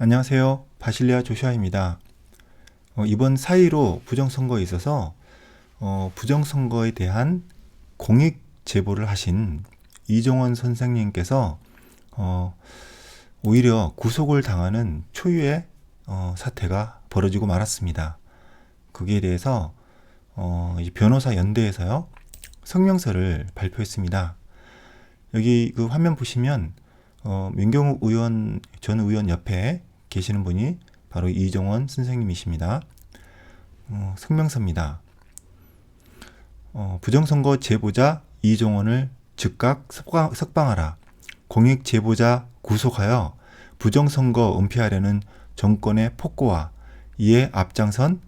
안녕하세요. 바실레아 조슈아입니다. 이번 4.15 부정선거에 있어서 부정선거에 대한 공익 제보를 하신 이종원 선생님께서 오히려 구속을 당하는 초유의 사태가 벌어지고 말았습니다. 거기에 대해서 이 변호사 연대에서요 성명서를 발표했습니다. 여기 그 화면 보시면 민경욱 의원 전 의원 옆에 계시는 분이 바로 이종원 선생님이십니다. 성명서입니다. 부정선거 제보자 이종원을 즉각 석방하라. 공익 제보자 구속하여 부정선거 은폐하려는 정권의 폭거와 이에 앞장선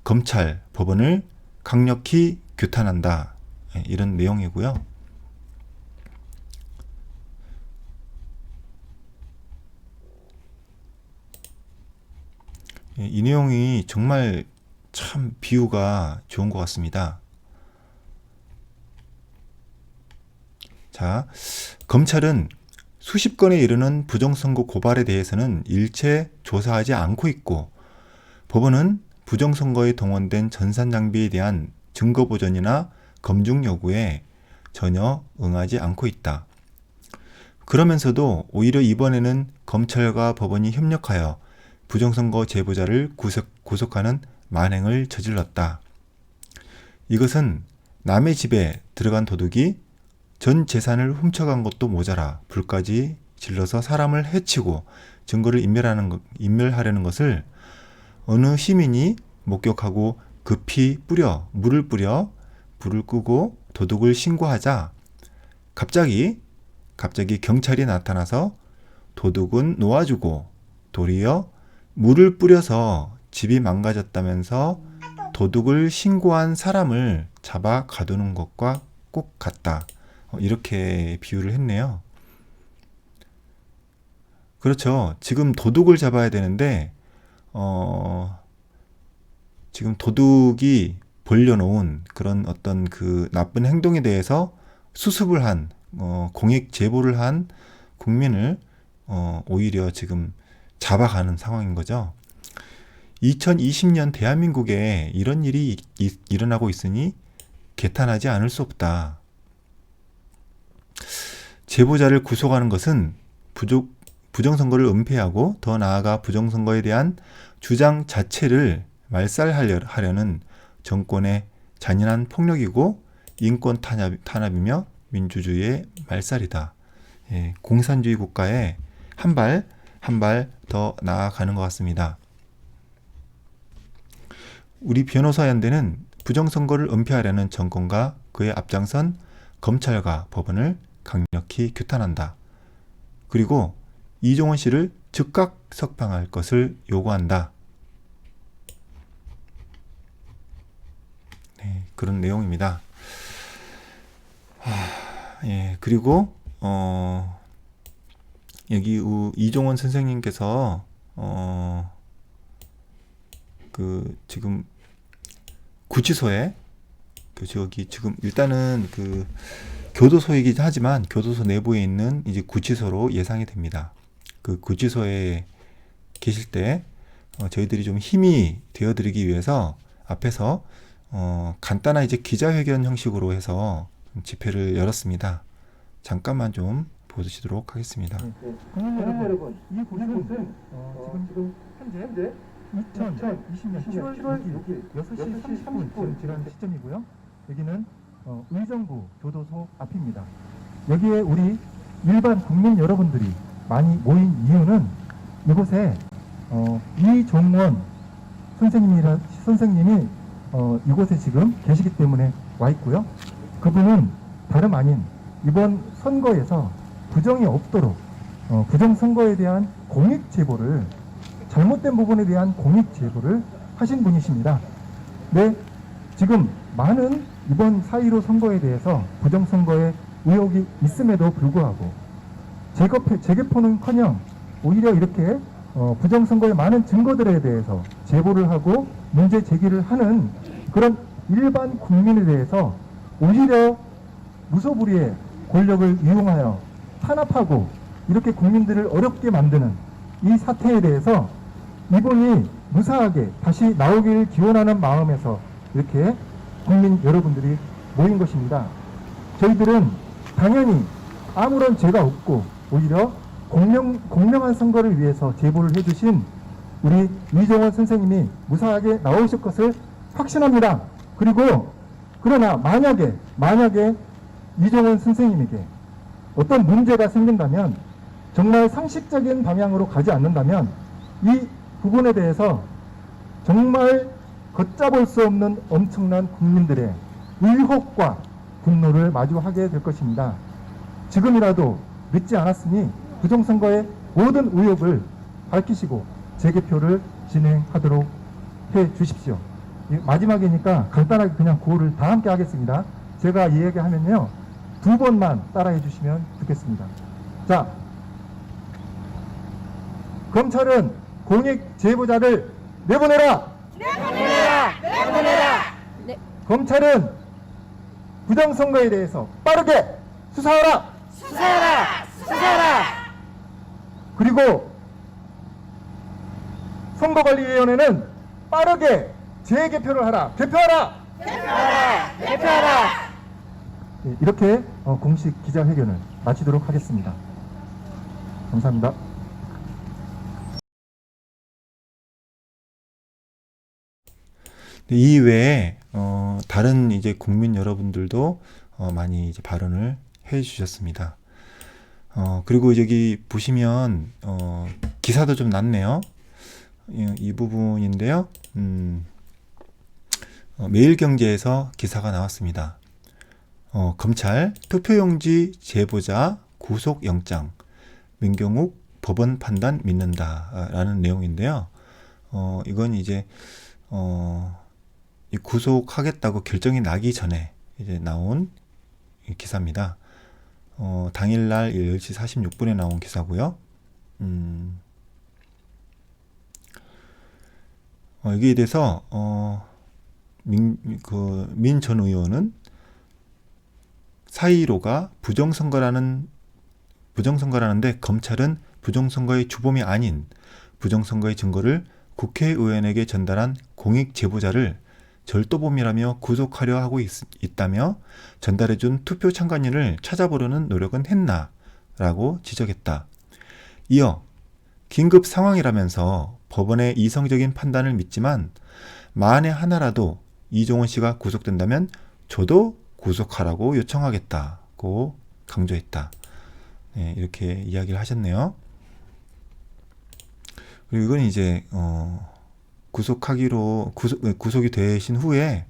검찰, 법원을 강력히 규탄한다. 이런 내용이고요. 이 내용이 정말 참 비유가 좋은 것 같습니다. 자, 검찰은 수십 건에 이르는 부정선거 고발에 대해서는 일체 조사하지 않고 있고, 법원은 부정선거에 동원된 전산장비에 대한 증거 보전이나 검증 요구에 전혀 응하지 않고 있다. 그러면서도 오히려 이번에는 검찰과 법원이 협력하여 부정선거 제보자를 구속하는 만행을 저질렀다. 이것은 남의 집에 들어간 도둑이 전 재산을 훔쳐간 것도 모자라 불까지 질러서 사람을 해치고 증거를 인멸하려는 것을 어느 시민이 목격하고 급히 물을 뿌려 불을 끄고 도둑을 신고하자 갑자기 경찰이 나타나서 도둑은 놓아주고 도리어 물을 뿌려서 집이 망가졌다면서 도둑을 신고한 사람을 잡아 가두는 것과 꼭 같다. 이렇게 비유를 했네요. 그렇죠. 지금 도둑을 잡아야 되는데 지금 도둑이 벌려놓은 그런 어떤 그 나쁜 행동에 대해서 수습을 한 공익 제보를 한 국민을 오히려 지금 잡아가는 상황인 거죠. 2020년 대한민국에 이런 일이 일어나고 있으니 개탄하지 않을 수 없다. 제보자를 구속하는 것은 부정선거를 은폐하고 더 나아가 부정선거에 대한 주장 자체를 말살하려는 정권의 잔인한 폭력이고 인권 탄압이며 민주주의의 말살이다. 공산주의 국가에 한 발 더 나아가는 것 같습니다. 우리 변호사 연대는 부정선거를 은폐하려는 정권과 그의 앞장선 검찰과 법원을 강력히 규탄한다. 그리고 이종원 씨를 즉각 석방할 것을 요구한다. 그런 내용입니다. 그리고 여기 이종원 선생님께서 지금 구치소에 지금 일단은 교도소이긴 하지만 교도소 내부에 있는 이제 구치소로 예상이 됩니다. 그 구치소에 계실 때 저희들이 좀 힘이 되어드리기 위해서 앞에서 간단한 이제 기자회견 형식으로 해서 집회를 열었습니다. 잠깐만 좀 보시도록 하겠습니다. 여러분, 이 곳은 지금 현재 2020년 10월 6일 6시 30분 지금 지난 시점이고요. 여기는 의정부 교도소 앞입니다. 여기에 우리 일반 국민 여러분들이 많이 모인 이유는 이곳에 이종원 선생님이 이곳에 지금 계시기 때문에 와 있고요. 그분은 다름 아닌 이번 선거에서 부정이 없도록 부정선거에 대한 공익 제보를 잘못된 부분에 대한 공익 제보를 하신 분이십니다. 네, 지금 많은 이번 4.15 선거에 대해서 부정선거에 의혹이 있음에도 불구하고 재개포는커녕 오히려 이렇게 부정선거의 많은 증거들에 대해서 제보를 하고 문제 제기를 하는 그런 일반 국민에 대해서 오히려 무소불위의 권력을 이용하여 탄압하고 이렇게 국민들을 어렵게 만드는 이 사태에 대해서 이분이 무사하게 다시 나오길 기원하는 마음에서 이렇게 국민 여러분들이 모인 것입니다. 저희들은 당연히 아무런 죄가 없고 오히려 공명한 선거를 위해서 제보를 해주신 우리 이종원 선생님이 무사하게 나오실 것을 확신합니다. 그리고 그러나 만약에 이종원 선생님에게 어떤 문제가 생긴다면, 정말 상식적인 방향으로 가지 않는다면 이 부분에 대해서 정말 걷잡을 수 없는 엄청난 국민들의 의혹과 분노를 마주하게 될 것입니다. 지금이라도 늦지 않았으니 부정선거의 모든 의혹을 밝히시고 재개표를 진행하도록 해 주십시오. 마지막이니까 간단하게 그냥 구호를 다 함께 하겠습니다. 제가 이 얘기하면요, 2번만 따라해 주시면 좋겠습니다. 자, 검찰은 공익 제보자를 내보내라! 내보내라! 내보내라! 네. 검찰은 부정선거에 대해서 빠르게 수사하라! 수사하라! 수사하라! 그리고 선거관리위원회는 빠르게 재개표를 하라! 개표하라! 개표하라! 개표하라! 네, 이렇게 공식 기자회견을 마치도록 하겠습니다. 감사합니다. 이 외에 다른 이제 국민 여러분들도 많이 이제 발언을 해 주셨습니다. 그리고 여기 보시면 기사도 좀 났네요. 이 부분인데요. 매일경제에서 기사가 나왔습니다. 검찰 투표용지 제보자 구속영장, 민경욱 법원 판단 믿는다라는 내용인데요. 이건 이제 이 구속하겠다고 결정이 나기 전에 이제 나온 기사입니다. 당일날 10시 46분에 나온 기사고요. 여기에 대해서 민 전 의원은 4.15가 부정선거라는데 검찰은 부정선거의 주범이 아닌 부정선거의 증거를 국회의원에게 전달한 공익 제보자를 절도범이라며 구속하려 하고 있다며 전달해준 투표 참관인을 찾아보려는 노력은 했나? 라고 지적했다. 이어 긴급 상황이라면서 법원의 이성적인 판단을 믿지만 만에 하나라도 이종원 씨가 구속된다면 저도 구속하라고 요청하겠다고 강조했다. 네, 이렇게 이야기를 하셨네요. 그리고 이건 이제 구속이 되신 후에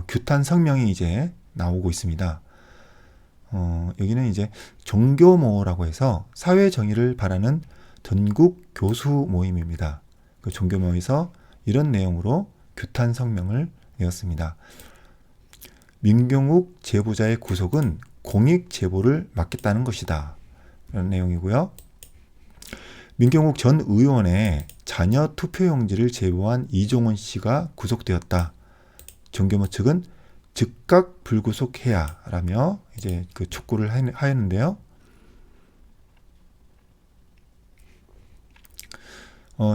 규탄 성명이 이제 나오고 있습니다. 여기는 이제 종교모라고 해서 사회 정의를 바라는 전국 교수 모임입니다. 그 종교모에서 이런 내용으로 규탄 성명을 내었습니다. 민경욱 제보자의 구속은 공익 제보를 막겠다는 것이다. 이런 내용이고요. 민경욱 전 의원의 자녀 투표용지를 제보한 이종원 씨가 구속되었다. 종교모 측은 즉각 불구속해야 라며 이제 그 촉구를 하였는데요.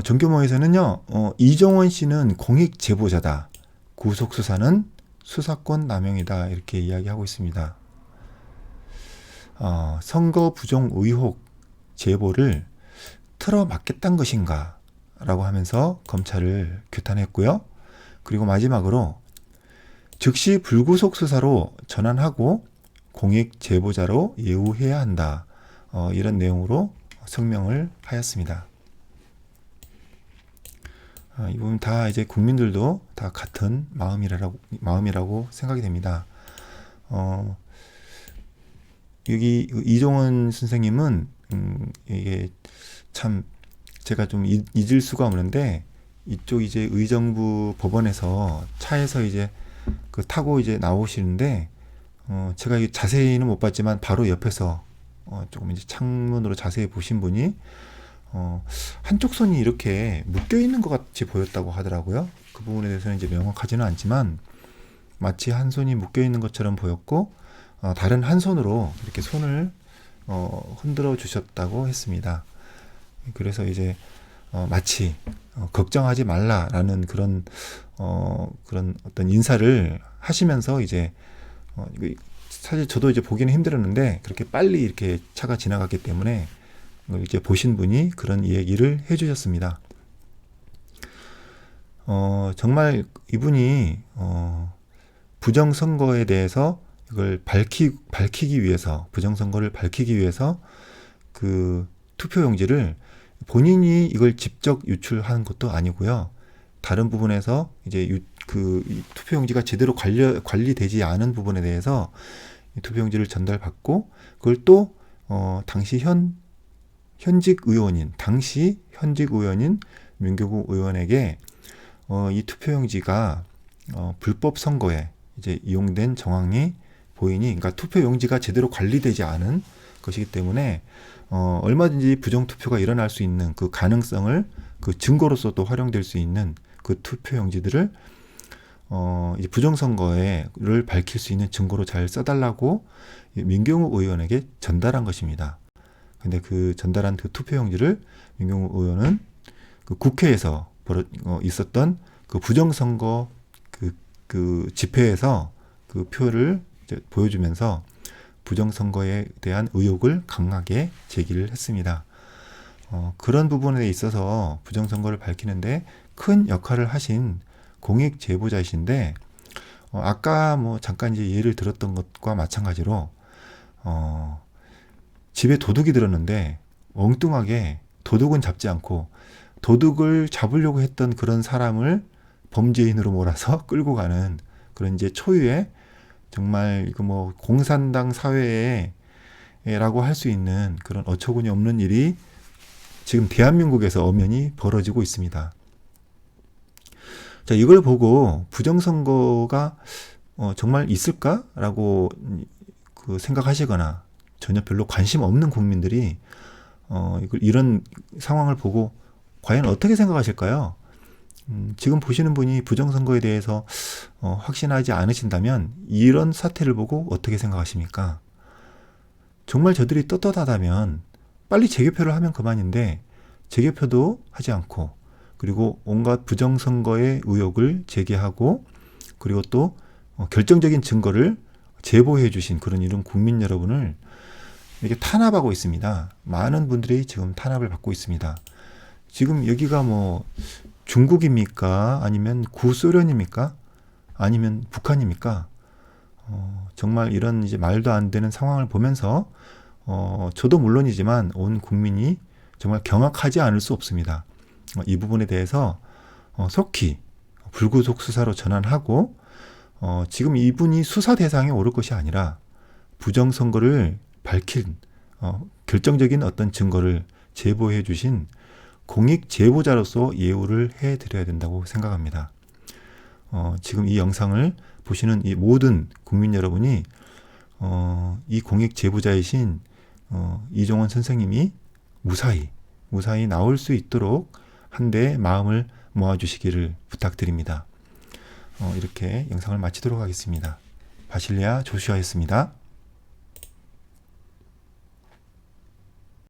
종교모에서는요, 이종원 씨는 공익 제보자다. 구속 수사는 수사권 남용이다. 이렇게 이야기하고 있습니다. 선거 부정 의혹 제보를 틀어막겠다는 것인가? 라고 하면서 검찰을 규탄했고요. 그리고 마지막으로 즉시 불구속 수사로 전환하고 공익 제보자로 예우해야 한다. 이런 내용으로 성명을 하였습니다. 이 부분 다 이제 국민들도 다 같은 마음이라고 생각이 됩니다. 여기 이종원 선생님은 이게 참 제가 좀 잊을 수가 없는데, 이쪽 이제 의정부 법원에서 차에서 이제 그 타고 이제 나오시는데 제가 이게 자세히는 못 봤지만 바로 옆에서 조금 이제 창문으로 자세히 보신 분이 한쪽 손이 이렇게 묶여 있는 것 같이 보였다고 하더라고요. 그 부분에 대해서는 이제 명확하지는 않지만 마치 한 손이 묶여 있는 것처럼 보였고 다른 한 손으로 이렇게 손을 흔들어 주셨다고 했습니다. 그래서 이제 마치 걱정하지 말라라는 그런 어떤 인사를 하시면서 이제 사실 저도 이제 보기는 힘들었는데 그렇게 빨리 이렇게 차가 지나갔기 때문에 이제 보신 분이 그런 얘기를 해주셨습니다. 정말 이분이 부정선거에 대해서 이걸 밝히기 위해서, 부정선거를 밝히기 위해서 그 투표용지를 본인이 이걸 직접 유출한 것도 아니고요. 다른 부분에서 이제 이 투표용지가 제대로 관리되지 않은 부분에 대해서 이 투표용지를 전달받고 그걸 또 당시 현직 의원인 민경욱 의원에게 이 투표용지가 불법 선거에 이제 이용된 정황이 보이니, 그러니까 투표용지가 제대로 관리되지 않은 것이기 때문에 얼마든지 부정투표가 일어날 수 있는 그 가능성을 그 증거로서 또 활용될 수 있는 그 투표용지들을 이제 부정선거를 밝힐 수 있는 증거로 잘 써달라고 민경욱 의원에게 전달한 것입니다. 근데 그 전달한 그 투표용지를 민경욱 의원은 그 국회에서 있었던 그 부정선거 그 집회에서 그 표를 이제 보여주면서 부정선거에 대한 의혹을 강하게 제기를 했습니다. 그런 부분에 있어서 부정선거를 밝히는데 큰 역할을 하신 공익 제보자이신데, 아까 뭐 잠깐 이제 예를 들었던 것과 마찬가지로 집에 도둑이 들었는데 엉뚱하게 도둑은 잡지 않고 도둑을 잡으려고 했던 그런 사람을 범죄인으로 몰아서 끌고 가는 그런 이제 초유의, 정말 이거 뭐 공산당 사회라고 할 수 있는 그런 어처구니 없는 일이 지금 대한민국에서 엄연히 벌어지고 있습니다. 자, 이걸 보고 부정선거가 정말 있을까라고 생각하시거나 전혀 별로 관심 없는 국민들이 이런 상황을 보고 과연 어떻게 생각하실까요? 지금 보시는 분이 부정선거에 대해서 확신하지 않으신다면 이런 사태를 보고 어떻게 생각하십니까? 정말 저들이 떳떳하다면 빨리 재개표를 하면 그만인데 재개표도 하지 않고, 그리고 온갖 부정선거의 의혹을 제기하고, 그리고 또 결정적인 증거를 제보해 주신 그런 이런 국민 여러분을 이렇게 탄압하고 있습니다. 많은 분들이 지금 탄압을 받고 있습니다. 지금 여기가 뭐 중국입니까? 아니면 구소련입니까? 아니면 북한입니까? 정말 이런 이제 말도 안 되는 상황을 보면서 저도 물론이지만 온 국민이 정말 경악하지 않을 수 없습니다. 이 부분에 대해서 속히 불구속 수사로 전환하고, 지금 이분이 수사 대상에 오를 것이 아니라 부정선거를 밝힌 결정적인 어떤 증거를 제보해 주신 공익 제보자로서 예우를 해드려야 된다고 생각합니다. 지금 이 영상을 보시는 이 모든 국민 여러분이 이 공익 제보자이신 이종원 선생님이 무사히 나올 수 있도록 한데 마음을 모아주시기를 부탁드립니다. 이렇게 영상을 마치도록 하겠습니다. 바실레아 조슈아였습니다.